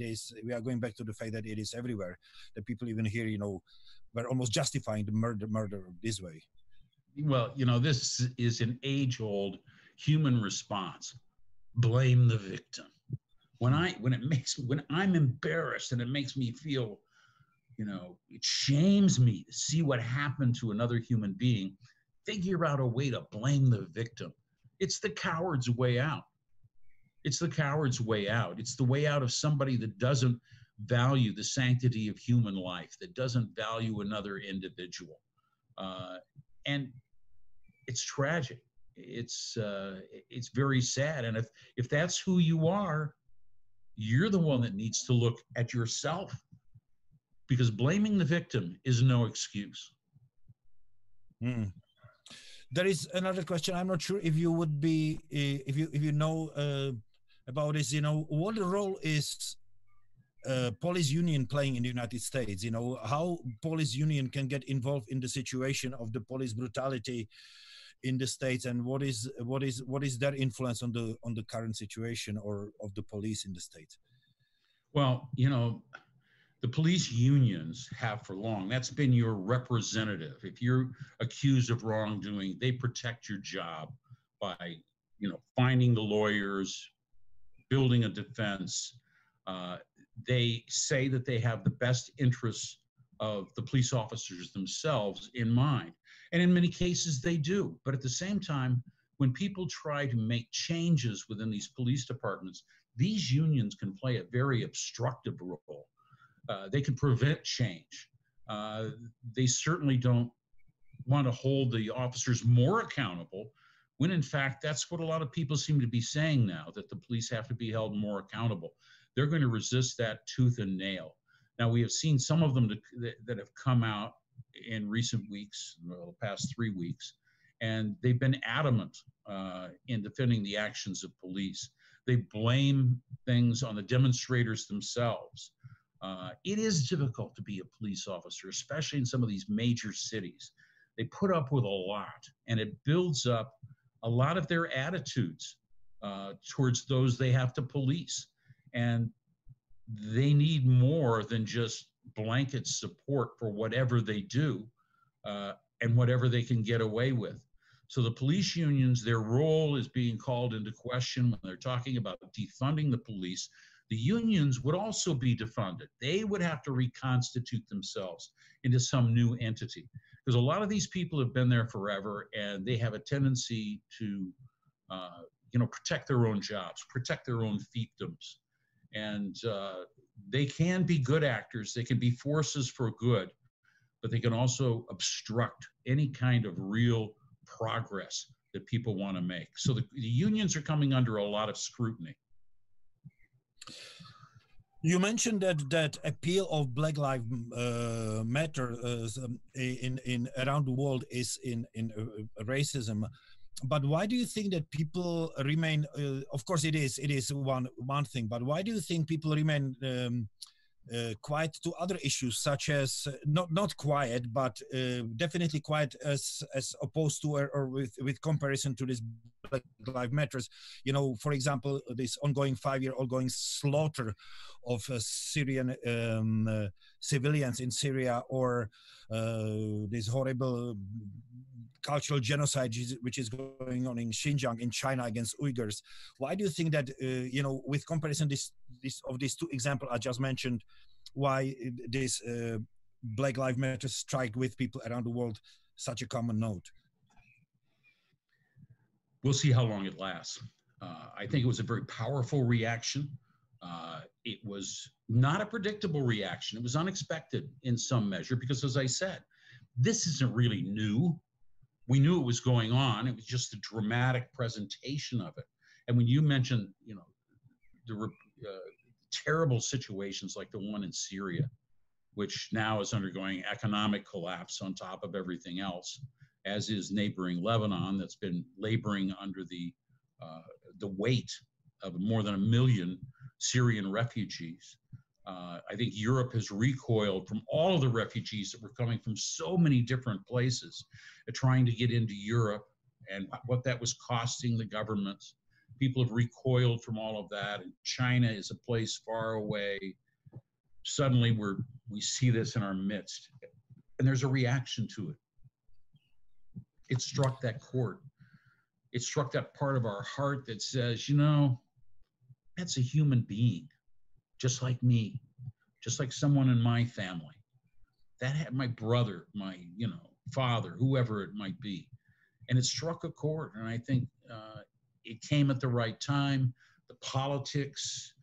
is, we are going back to the fact that it is everywhere, that people even here, you know, were almost justifying the murder this way. Well, you know, this is an age-old human response. Blame the victim. When I'm embarrassed and it makes me feel, you know, it shames me to see what happened to another human being, figure out a way to blame the victim. It's the coward's way out. It's the coward's way out. It's the way out of somebody that doesn't value the sanctity of human life, that doesn't value another individual. And it's tragic. It's very sad. And if that's who you are, you're the one that needs to look at yourself, because blaming the victim is no excuse. There is another question. I'm not sure if you would be, if you know about this, you know, what role is police union playing in the United States? You know, how police union can get involved in the situation of the police brutality in the States, and what is their influence on the current situation or of the police in the States? Well, you know, the police unions have for long. That's been your representative. If you're accused of wrongdoing, they protect your job by, you know, finding the lawyers, building a defense. They say that they have the best interests of the police officers themselves in mind. And in many cases they do. But at the same time, when people try to make changes within these police departments, these unions can play a very obstructive role. They can prevent change. They certainly don't want to hold the officers more accountable, when in fact, that's what a lot of people seem to be saying now, that the police have to be held more accountable. They're going to resist that tooth and nail. Now, we have seen some of them that have come out in recent weeks, well, the past 3 weeks, and they've been adamant in defending the actions of police. They blame things on the demonstrators themselves. It is difficult to be a police officer, especially in some of these major cities. They put up with a lot, and it builds up a lot of their attitudes towards those they have to police. And they need more than just blanket support for whatever they do. and whatever they can get away with. So the police unions, their role is being called into question when they're talking about defunding the police. The unions would also be defunded. They would have to reconstitute themselves into some new entity, because a lot of these people have been there forever, and they have a tendency to, protect their own jobs, protect their own fiefdoms. And they can be good actors. They can be forces for good, but they can also obstruct any kind of real progress that people want to make. So the unions are coming under a lot of scrutiny. You mentioned that appeal of Black Lives Matter in around the world is in racism. But why do you think that people remain? Of course, it is one thing. But why do you think people remain quiet to other issues, such as not quiet, but definitely quiet as opposed to or with comparison to this Black Lives Matters? You know, for example, this ongoing 5-year ongoing slaughter of Syrian civilians in Syria, or this horrible cultural genocide which is going on in Xinjiang in China against Uyghurs. Why do you think that with comparison of these two examples I just mentioned, why this Black Lives Matter strike with people around the world such a common note? We'll see how long it lasts. I think it was a very powerful reaction. It was not a predictable reaction. It was unexpected in some measure because, as I said, this isn't really new. We knew it was going on. It was just a dramatic presentation of it. And when you mentioned, the terrible situations like the one in Syria, which now is undergoing economic collapse on top of everything else, as is neighboring Lebanon, that's been laboring under the weight of more than 1 million Syrian refugees. I think Europe has recoiled from all of the refugees that were coming from so many different places, trying to get into Europe, and what that was costing the governments. People have recoiled from all of that, and China is a place far away. Suddenly we see this in our midst, and there's a reaction to it. It struck that chord. It struck that part of our heart that says, that's a human being, just like me, just like someone in my family. That had my brother, my, father, whoever it might be. And it struck a chord. And I think it came at the right time. The politics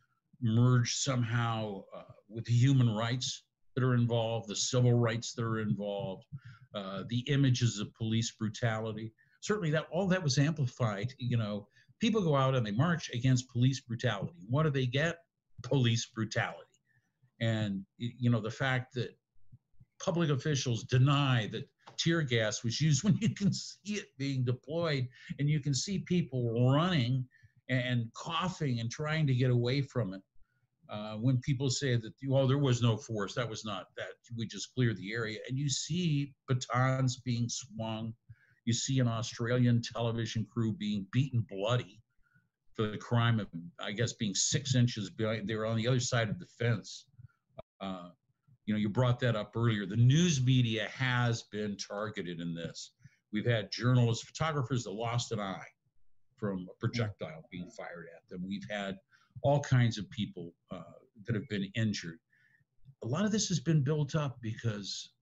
merged somehow with the human rights that are involved, the civil rights that are involved, the images of police brutality. Certainly all that was amplified. People go out and they march against police brutality. What do they get? Police brutality. And, the fact that public officials deny that tear gas was used, when you can see it being deployed and you can see people running and coughing and trying to get away from it. When people say that, there was no force, that was not that, we just cleared the area. And you see batons being swung. You see an Australian television crew being beaten bloody for the crime of, I guess, being 6 inches behind. They were on the other side of the fence. You brought that up earlier. The news media has been targeted in this. We've had journalists, photographers that lost an eye from a projectile being fired at them. We've had all kinds of people that have been injured. A lot of this has been built up because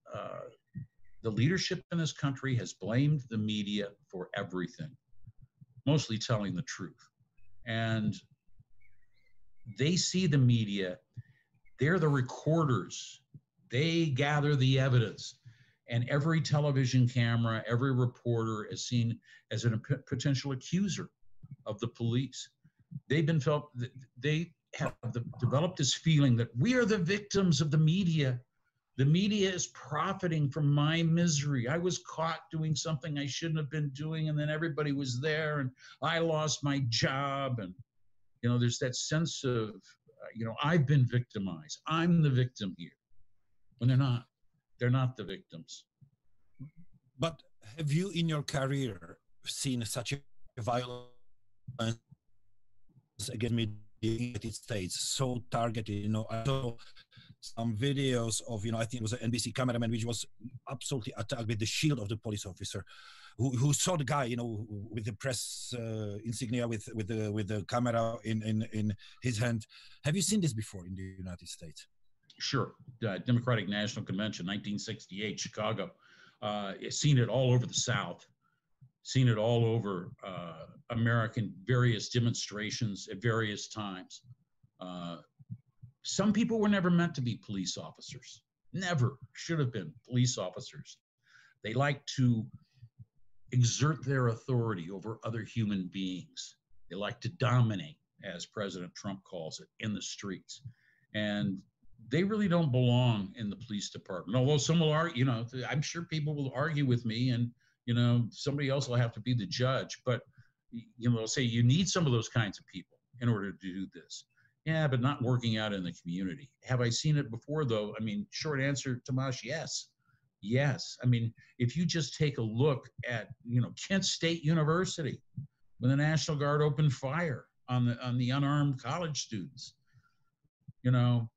the leadership in this country has blamed the media for everything, mostly telling the truth. And they see the media, they're the recorders. They gather the evidence. And every television camera, every reporter is seen as a potential accuser of the police. They have developed this feeling that we are the victims of the media. The media is profiting from my misery. I was caught doing something I shouldn't have been doing, and then everybody was there, and I lost my job. And, there's that sense of, I've been victimized. I'm the victim here. When they're not. They're not the victims. But have you, in your career, seen such a violence against the United States, so targeted? I saw some videos of, I think it was an NBC cameraman, which was absolutely attacked with the shield of the police officer, who saw the guy, with the press insignia, with the camera in his hand. Have you seen this before in the United States? Sure. Democratic National Convention, 1968, Chicago. Seen it all over the South. Seen it all over American various demonstrations at various times. Some people were never meant to be police officers. Never should have been police officers. They like to exert their authority over other human beings. They like to dominate, as President Trump calls it, in the streets. And they really don't belong in the police department. Although some will argue, I'm sure people will argue with me, and, somebody else will have to be the judge. But, they'll say you need some of those kinds of people in order to do this. Yeah, but not working out in the community. Have I seen it before, though? I mean, short answer, Tomas, yes. Yes. I mean, if you just take a look at, Kent State University, when the National Guard opened fire on the unarmed college students,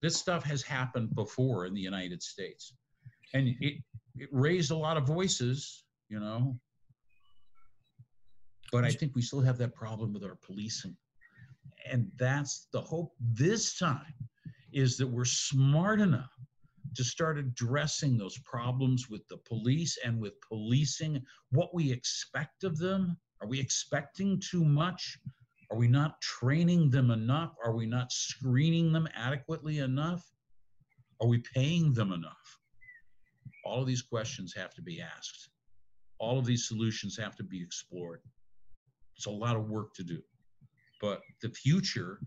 this stuff has happened before in the United States. And it raised a lot of voices, but I think we still have that problem with our policing. And that's the hope this time, is that we're smart enough to start addressing those problems with the police and with policing, what we expect of them. Are we expecting too much? Are we not training them enough? Are we not screening them adequately enough? Are we paying them enough? All of these questions have to be asked. All of these solutions have to be explored. It's a lot of work to do. But the future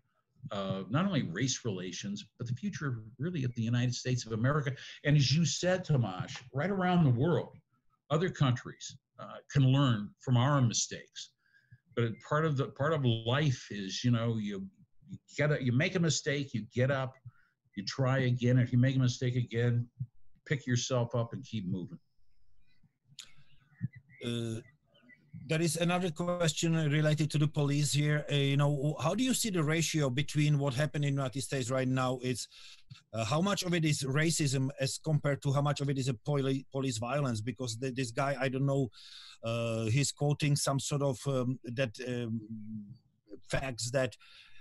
of not only race relations, but the future really of the United States of America. And as you said, Tomas, right around the world, other countries can learn from our mistakes. But part of life is, you make a mistake, you get up, you try again. If you make a mistake again, pick yourself up and keep moving. There is another question related to the police here. How do you see the ratio between what happened in the United States right now? It's how much of it is racism as compared to how much of it is a police violence? Because this guy, I don't know, he's quoting some sort of facts that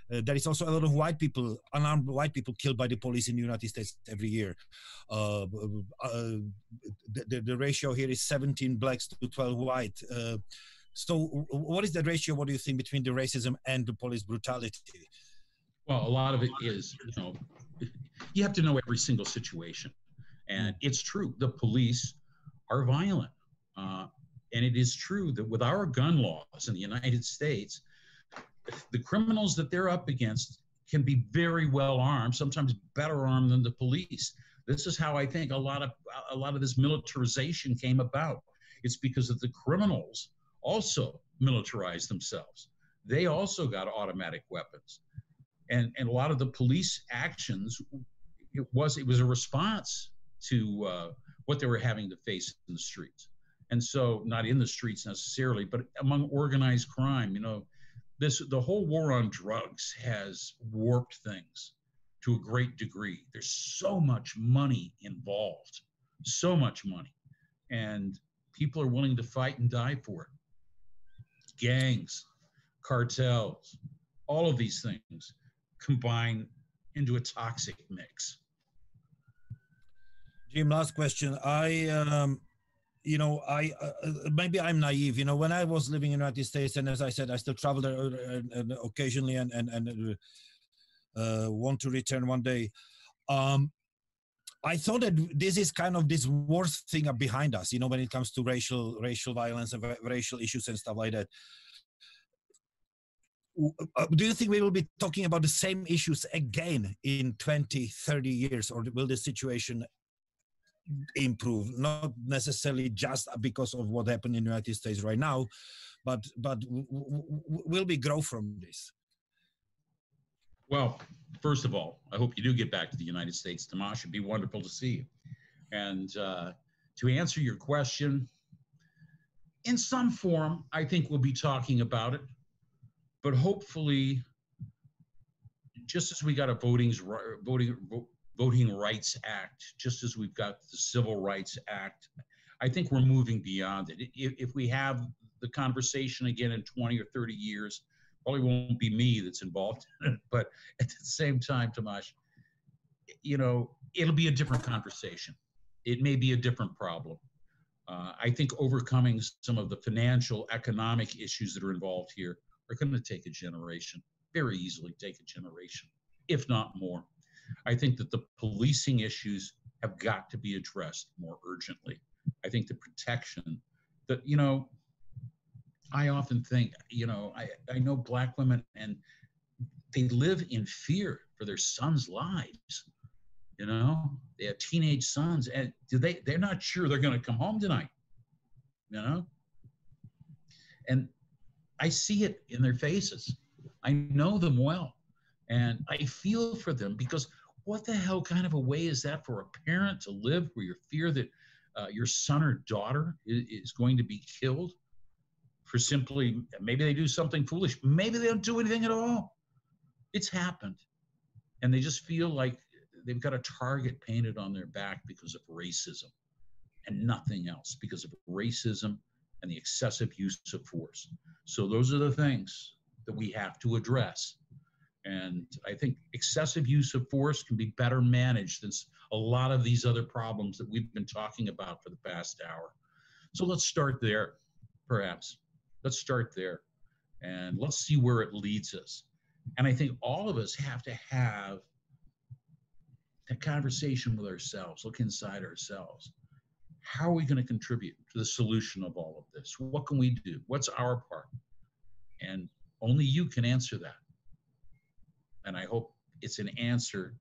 there is also a lot of white people, unarmed white people, killed by the police in the United States every year. The ratio here is 17 blacks to 12 white. So what is the ratio, what do you think, between the racism and the police brutality? Well, a lot of it is, you have to know every single situation. And it's true, the police are violent. And it is true that with our gun laws in the United States, the criminals that they're up against can be very well armed, sometimes better armed than the police. This is how I think a lot of this militarization came about. It's because of the criminals also militarized themselves. They also got automatic weapons. And a lot of the police actions, it was a response to what they were having to face in the streets. And so, not in the streets necessarily, but among organized crime, the whole war on drugs has warped things to a great degree. There's so much money involved, so much money. And people are willing to fight and die for it. Gangs, cartels, all of these things combine into a toxic mix. Jim, last question. Maybe I'm naive. When I was living in the United States, and as I said, I still travel there occasionally and want to return one day. I thought that this is kind of this worst thing behind us, when it comes to racial violence and racial issues and stuff like that. Do you think we will be talking about the same issues again in 20, 30 years, or will the situation improve? Not necessarily just because of what happened in the United States right now, but will we grow from this? Well, first of all, I hope you do get back to the United States, Tomas. It'd be wonderful to see you. And to answer your question, in some form, I think we'll be talking about it. But hopefully, just as we got a voting Voting Rights Act, just as we've got the Civil Rights Act. I think we're moving beyond it. If we have the conversation again in 20 or 30 years, probably won't be me that's involved in it, but at the same time, Tomáš, you know, it'll be a different conversation. It may be a different problem. I think overcoming some of the financial, economic issues that are involved here are going to take a generation, very easily take a generation, if not more. I think that the policing issues have got to be addressed more urgently. I think the protection that, you know, I often think, you know, I know Black women and they live in fear for their sons' lives. You know, they have teenage sons and they're not sure they're going to come home tonight, you know? And I see it in their faces. I know them well. And I feel for them because what the hell kind of a way is that for a parent to live where you fear that your son or daughter is going to be killed for simply, maybe they do something foolish. Maybe they don't do anything at all. It's happened. And they just feel like they've got a target painted on their back because of racism and nothing else, because of racism and the excessive use of force. So those are the things that we have to address. And I think excessive use of force can be better managed than a lot of these other problems that we've been talking about for the past hour. So let's start there, perhaps. Let's start there and let's see where it leads us. And I think all of us have to have a conversation with ourselves, look inside ourselves. How are we going to contribute to the solution of all of this? What can we do? What's our part? And only you can answer that. And I hope it's an answer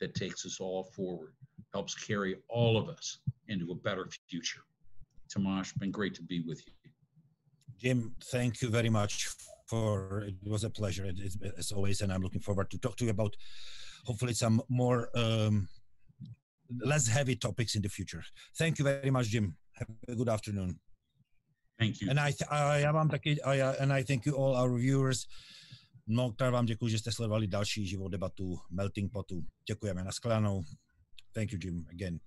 that takes us all forward, helps carry all of us into a better future. Tomáš, been great to be with you. Jim, thank you very much. It was a pleasure as always, and I'm looking forward to talk to you about hopefully some more less heavy topics in the future. Thank you very much, Jim. Have a good afternoon. Thank you. And I thank you all our viewers. Mnohokrát vám děkuji, že jste sledovali další živou debatu Melting Potu. Děkujeme, nashledanou. Thank you, Jim, again.